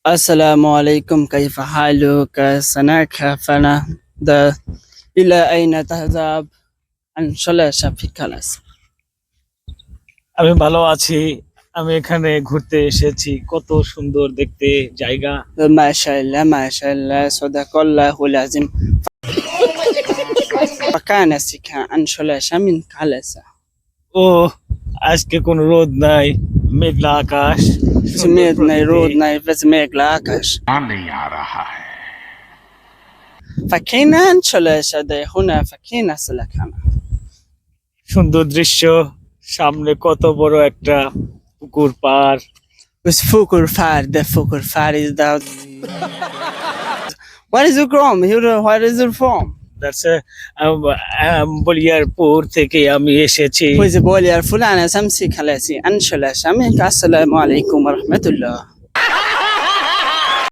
السلام عليكم، كيف حالك؟ سنكفنا إلى أين تذهب؟ انشلش في كلاس. আমি ভালো আছি। আমি এখানে ঘুরতে এসেছি, কত সুন্দর দেখতে জায়গা। ما شاء الله ما شاء الله، صدق الله لازم. فكان سكا انشلش من كلاس. ও আজকে কোনো রোদ নাই, মেঘলা আকাশ, সুন্দর سميت প্রকৃতি। نيرود ناي بس ميك لاكش. नहीं आ रहा है। فكينا انشلش ده هنا فكينا سلكنا. সুন্দর দৃশ্য, সামনে কত বড় একটা পুকুর পার। بس فوكر فار ده فوكر فار is that. What is your from? What is your from? That's Baliarpur থেকে আমি এসেছি। وإذ بقول يا فلان سمسي كلاسي أنشلش منك السلام عليكم ورحمة الله.